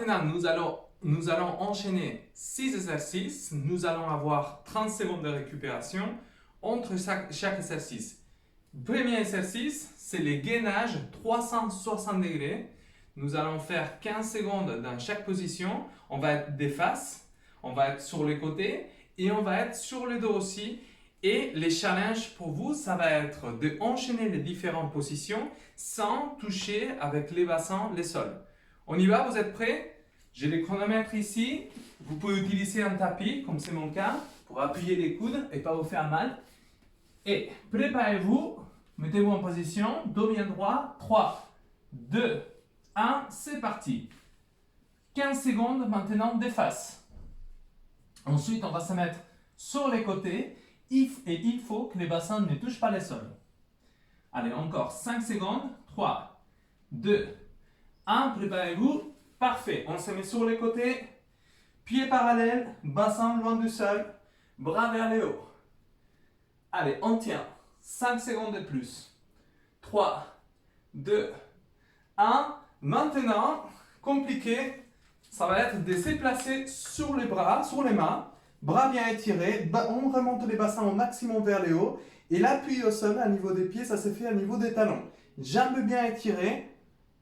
Maintenant, nous allons enchaîner 6 exercices. Nous allons avoir 30 secondes de récupération entre chaque exercice. Premier exercice, c'est les gainages 360 degrés. Nous allons faire 15 secondes dans chaque position. On va être des faces, on va être sur les côtés et on va être sur le dos aussi. Et les challenges pour vous, ça va être d'enchaîner les différentes positions sans toucher avec les bassins les sols. On y va, vous êtes prêts? J'ai les chronomètres ici. Vous pouvez utiliser un tapis, comme c'est mon cas, pour appuyer les coudes et pas vous faire mal. Et préparez-vous, mettez-vous en position, dos bien droit, 3, 2, 1, c'est parti. 15 secondes maintenant des faces. Ensuite, on va se mettre sur les côtés et il faut que les bassins ne touchent pas les sols. Allez, encore 5 secondes, 3, 2, 1, préparez-vous. Parfait, on se met sur les côtés, pieds parallèles, bassin loin du sol, bras vers le haut. Allez, on tient. 5 secondes de plus. 3, 2, 1. Maintenant, compliqué, ça va être de se placer sur les bras, sur les mains. Bras bien étirés. On remonte les bassins au maximum vers le haut. Et l'appui au sol, à niveau des pieds, ça se fait à niveau des talons. Jambes bien étirées.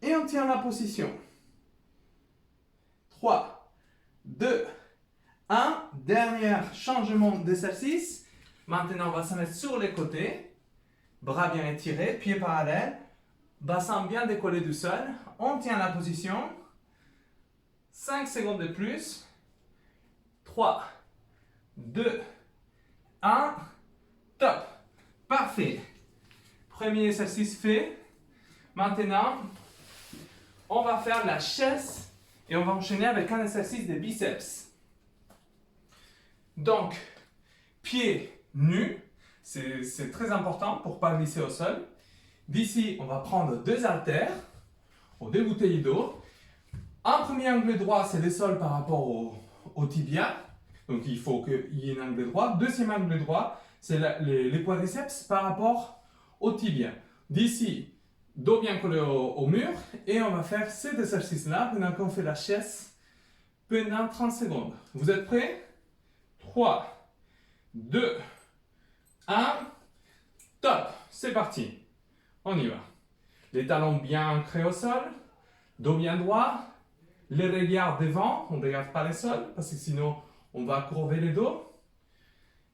Et on tient la position. 3, 2, 1. Dernier changement d'exercice. Maintenant, on va se mettre sur les côtés, bras bien étirés, pieds parallèles, bassin bien décollé du sol. On tient la position. 5 secondes de plus. 3, 2, 1. Top. Parfait. Premier exercice fait. Maintenant, on va faire la chaise et on va enchaîner avec un exercice des biceps. Donc, pieds nus, c'est très important pour ne pas glisser au sol. D'ici, on va prendre 2 haltères au débouteillé d'eau. Un premier angle droit, c'est le sol par rapport au tibia. Donc, il faut qu'il y ait un angle droit. Deuxième angle droit, c'est les quadriceps par rapport au tibia. D'ici, dos bien collé au mur. Et on va faire cet exercice-là pendant qu'on fait la chaise pendant 30 secondes. Vous êtes prêts? 3, 2, 1, top, c'est parti. On y va. Les talons bien ancrés au sol, dos bien droit, les regards devant, on ne regarde pas le sol parce que sinon on va courber le dos.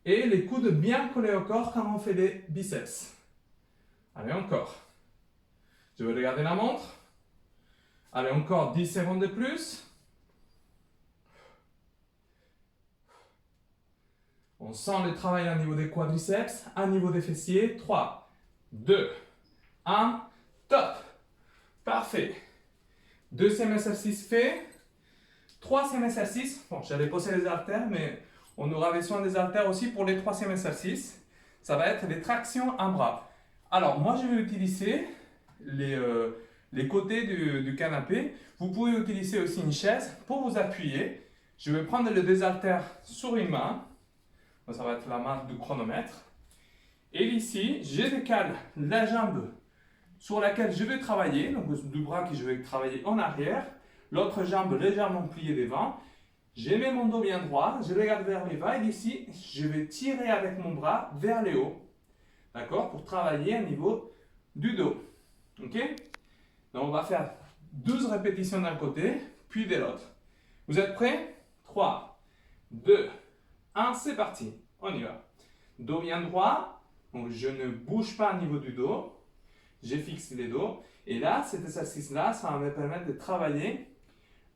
Et les coudes bien collés au corps quand on fait les biceps. Allez, encore. Je vais regarder la montre. Allez, encore 10 secondes de plus. On sent le travail au niveau des quadriceps, au niveau des fessiers. 3, 2, 1, top. Parfait. Deuxième exercice fait. Troisième exercice. Bon, j'allais poser les haltères, mais on aura besoin des haltères aussi pour les troisième exercice. Ça va être les tractions en bras. Alors, moi, je vais utiliser les côtés du canapé. Vous pouvez utiliser aussi une chaise pour vous appuyer. Je vais prendre les 2 haltères sur une main. Ça va être la marque du chronomètre. Et ici, je décale la jambe sur laquelle je vais travailler, donc du bras que je vais travailler en arrière, l'autre jambe légèrement pliée devant. Je mets mon dos bien droit, je regarde vers le bas et ici, je vais tirer avec mon bras vers le haut. D'accord? Pour travailler au niveau du dos. Ok? Donc on va faire 12 répétitions d'un côté, puis de l'autre. Vous êtes prêts? 3, 2, 1, c'est parti. On y va. Dos bien droit. Donc je ne bouge pas au niveau du dos. Je fixe les dos. Et là, cet exercice-là, ça va me permettre de travailler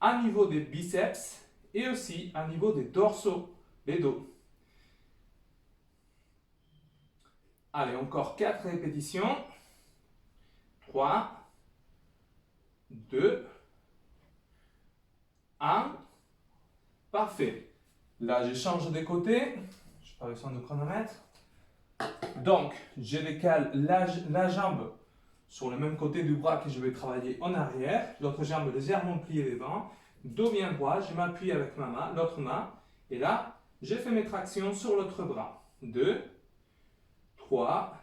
au niveau des biceps et aussi au niveau des dorsaux, des dos. Allez, encore 4 répétitions. 3, 2, 1. Parfait. Là, je change de côté. Je n'ai pas besoin de chronomètre. Donc, je décale la jambe sur le même côté du bras que je vais travailler en arrière. L'autre jambe légèrement pliée devant. Dos bien droit, je m'appuie avec ma main, l'autre main. Et là, je fais mes tractions sur l'autre bras. 2, 3.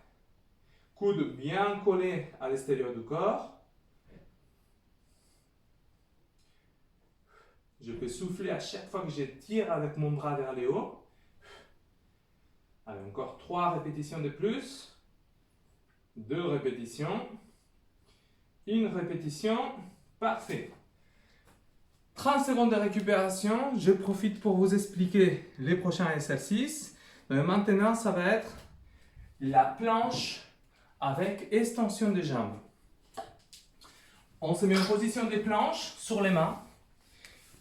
Coude bien collé à l'extérieur du corps. Je peux souffler à chaque fois que je tire avec mon bras vers le haut. Allez, encore 3 répétitions de plus. 2 répétitions. 1 répétition. Parfait. 30 secondes de récupération. Je profite pour vous expliquer les prochains exercices. Donc maintenant, ça va être la planche avec extension des jambes. On se met en position des planches sur les mains.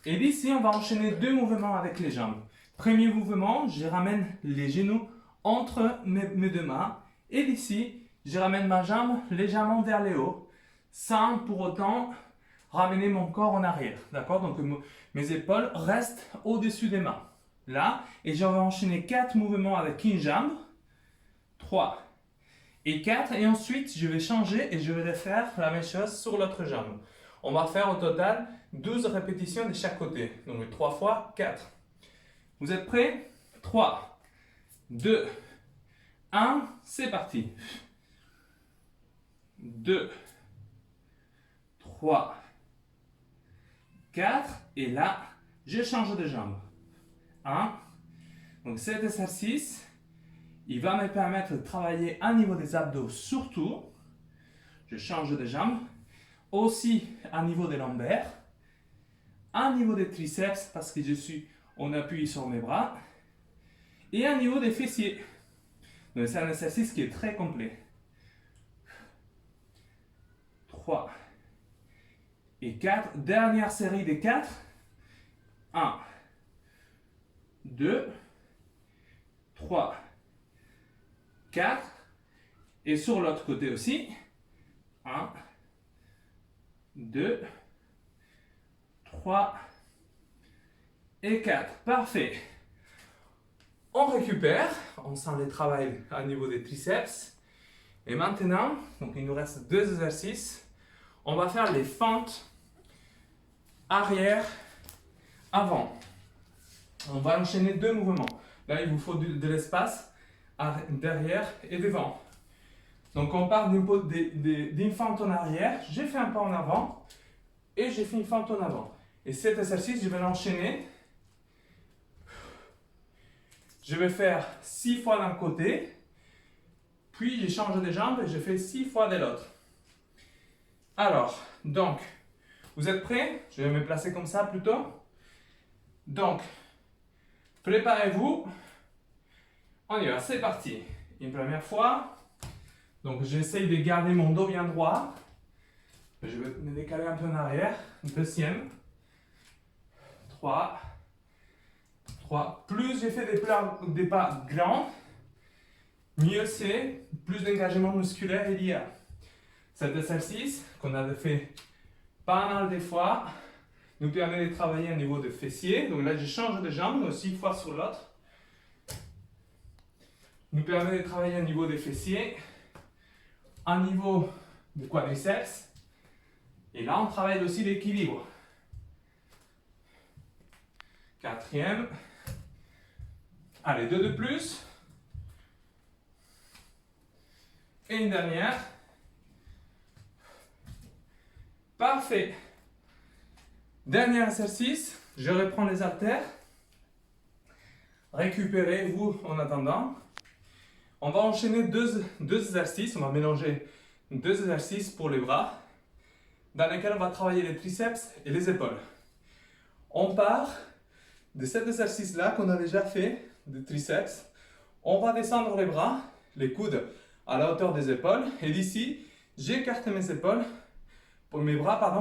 Et d'ici, on va enchaîner 2 mouvements avec les jambes. Premier mouvement, je ramène les genoux entre mes 2 mains. Et d'ici, je ramène ma jambe légèrement vers le haut, sans pour autant ramener mon corps en arrière. D'accord? Donc mes épaules restent au-dessus des mains. Là, et je vais enchaîner 4 mouvements avec une jambe. 3 et 4. Et ensuite, je vais changer et je vais faire la même chose sur l'autre jambe. On va faire au total 12 répétitions de chaque côté. Donc 3 fois 4. Vous êtes prêts? 3, 2, 1, c'est parti. 2, 3, 4. Et là, je change de jambe. 1. Donc cet exercice, il va me permettre de travailler au niveau des abdos surtout. Je change de jambe. Aussi au niveau des lombaires. Au niveau des triceps parce que je suis en appui sur mes bras. Et au niveau des fessiers. Donc c'est un exercice qui est très complet. 3 et 4. Dernière série de 4. 1, 2, 3, 4. Et sur l'autre côté aussi. 1, 2, 3 et 4. Parfait. On récupère. On sent le travail au niveau des triceps. Et maintenant, donc il nous reste 2 exercices. On va faire les fentes arrière, avant. On va enchaîner 2 mouvements. Là, il vous faut de l'espace derrière et devant. Donc, on part d'une fente en arrière. J'ai fait un pas en avant et j'ai fait une fente en avant. Et cet exercice, je vais l'enchaîner. Je vais faire 6 fois d'un côté. Puis, je change de jambe et je fais 6 fois de l'autre. Alors, donc, vous êtes prêts? Je vais me placer comme ça plutôt. Donc, préparez-vous. On y va, c'est parti. Une première fois. Donc, j'essaye de garder mon dos bien droit. Je vais me décaler un peu en arrière. Deuxième. 3. 3. Plus j'ai fait des pas grands, mieux c'est, plus d'engagement musculaire il y a. Cet exercice qu'on a fait pas mal de fois nous permet de travailler au niveau des fessiers. Donc là, je change de jambe, aussi une fois sur l'autre. Nous permet de travailler au niveau des fessiers, au niveau du quadriceps. Et là, on travaille aussi l'équilibre. Quatrième. Allez, 2 de plus. Et une dernière. Parfait. Dernier exercice, je reprends les haltères. Récupérez-vous en attendant. On va enchaîner deux exercices. On va mélanger 2 exercices pour les bras, dans lesquels on va travailler les triceps et les épaules. On part de cet exercice-là qu'on a déjà fait, de triceps. On va descendre les bras, les coudes à la hauteur des épaules. Et d'ici, j'écarte mes bras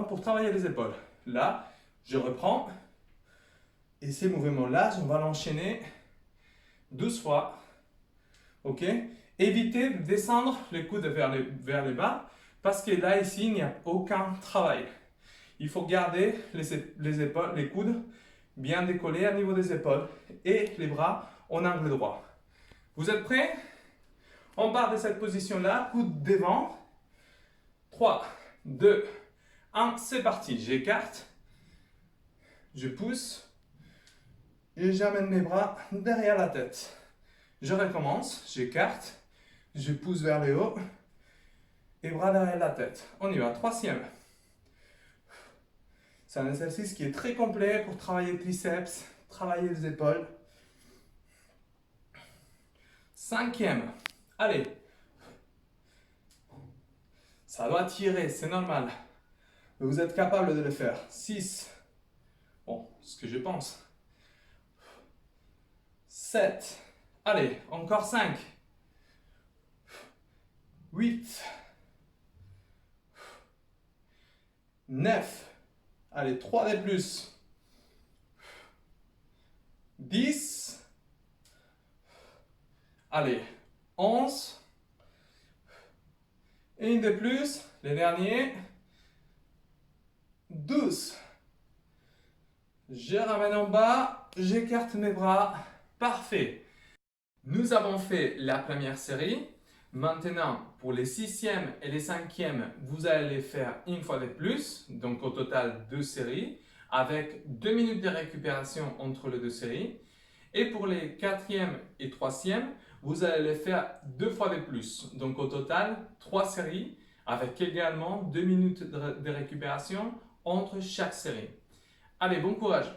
pour travailler les épaules. Là, je reprends. Et ces mouvements-là, on va l'enchaîner 12 fois. Ok? Évitez de descendre les coudes vers le bas parce que là, ici, il n'y a aucun travail. Il faut garder les épaules, les coudes bien décollés au niveau des épaules et les bras en angle droit. Vous êtes prêts? On part de cette position-là, coude devant. 3, 2, 1, c'est parti. J'écarte, je pousse et j'amène mes bras derrière la tête. Je recommence, j'écarte, je pousse vers le haut et bras derrière la tête. On y va, 3e. C'est un exercice qui est très complet pour travailler le triceps, travailler les épaules. 5e. Allez. Ça doit tirer, c'est normal. Mais vous êtes capable de le faire. 6. Bon, ce que je pense. 7. Allez, encore 5. 8. 9. Allez, 3 de plus. 10. Allez, 11. Et une de plus, les derniers. 12. Je ramène en bas, j'écarte mes bras. Parfait. Nous avons fait la première série. Maintenant, pour les 6e et les 5e, vous allez les faire une fois de plus. Donc au total 2 séries avec 2 minutes de récupération entre les 2 séries. Et pour les 4e et 3e, vous allez les faire 2 fois de plus. Donc au total 3 séries avec également 2 minutes de récupération entre chaque série. Allez, bon courage!